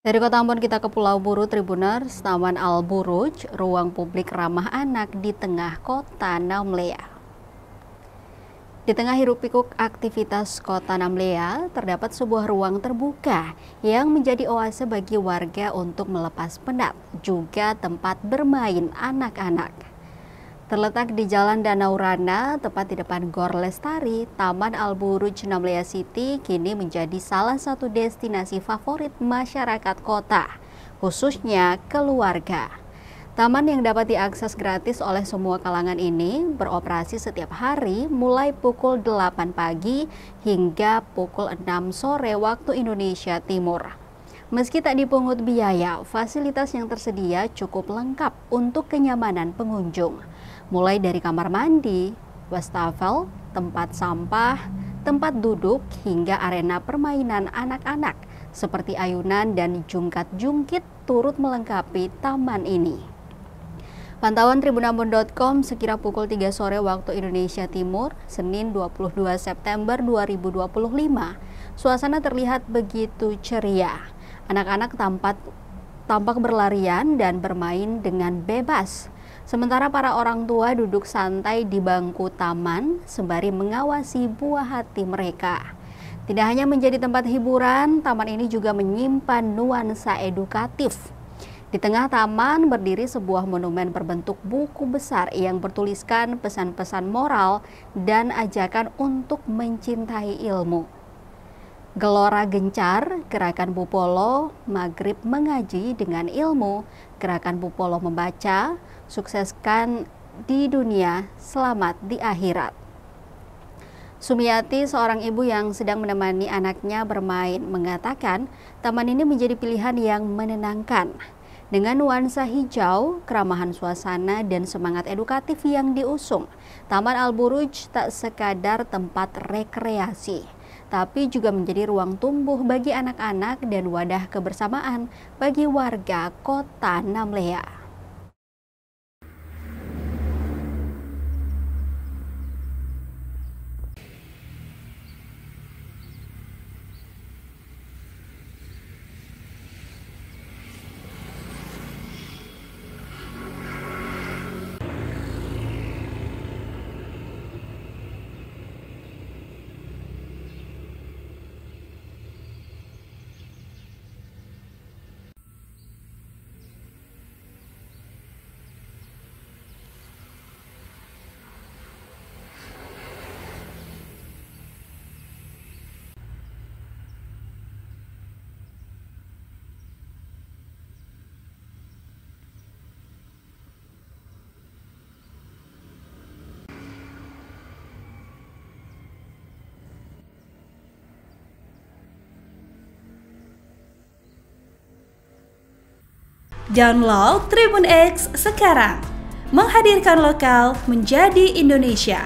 Dari Kota Ambon kita ke Pulau Buru, Tribuners, Taman Al-Buruj, ruang publik ramah anak di tengah kota Namlea. Di tengah hiruk-pikuk aktivitas kota Namlea, terdapat sebuah ruang terbuka yang menjadi oase bagi warga untuk melepas penat, juga tempat bermain anak-anak. Terletak di Jalan Danau Rana, tepat di depan Gor Lestari, Taman Al-Buruj Namlea City kini menjadi salah satu destinasi favorit masyarakat kota, khususnya keluarga. Taman yang dapat diakses gratis oleh semua kalangan ini beroperasi setiap hari mulai pukul 8 pagi hingga pukul 6 sore waktu Indonesia Timur. Meski tak dipungut biaya, fasilitas yang tersedia cukup lengkap untuk kenyamanan pengunjung. Mulai dari kamar mandi, wastafel, tempat sampah, tempat duduk, hingga arena permainan anak-anak seperti ayunan dan jungkat-jungkit turut melengkapi taman ini. Pantauan tribunambon.com sekira pukul 3 sore waktu Indonesia Timur, Senin 22 September 2025, suasana terlihat begitu ceria. Anak-anak tampak berlarian dan bermain dengan bebas. Sementara para orang tua duduk santai di bangku taman sembari mengawasi buah hati mereka. Tidak hanya menjadi tempat hiburan, taman ini juga menyimpan nuansa edukatif. Di tengah taman berdiri sebuah monumen berbentuk buku besar yang bertuliskan pesan-pesan moral dan ajakan untuk mencintai ilmu. Gelora Gencar, Gerakan Bupolo, Maghrib Mengaji dengan Ilmu, Gerakan Bupolo Membaca, Sukseskan di dunia, selamat di akhirat. Sumiati, seorang ibu yang sedang menemani anaknya bermain, mengatakan taman ini menjadi pilihan yang menenangkan. Dengan nuansa hijau, keramahan suasana, dan semangat edukatif yang diusung, Taman Al-Buruj tak sekadar tempat rekreasi, tapi juga menjadi ruang tumbuh bagi anak-anak dan wadah kebersamaan bagi warga kota Namlea. Download Tribun X sekarang, menghadirkan lokal menjadi Indonesia.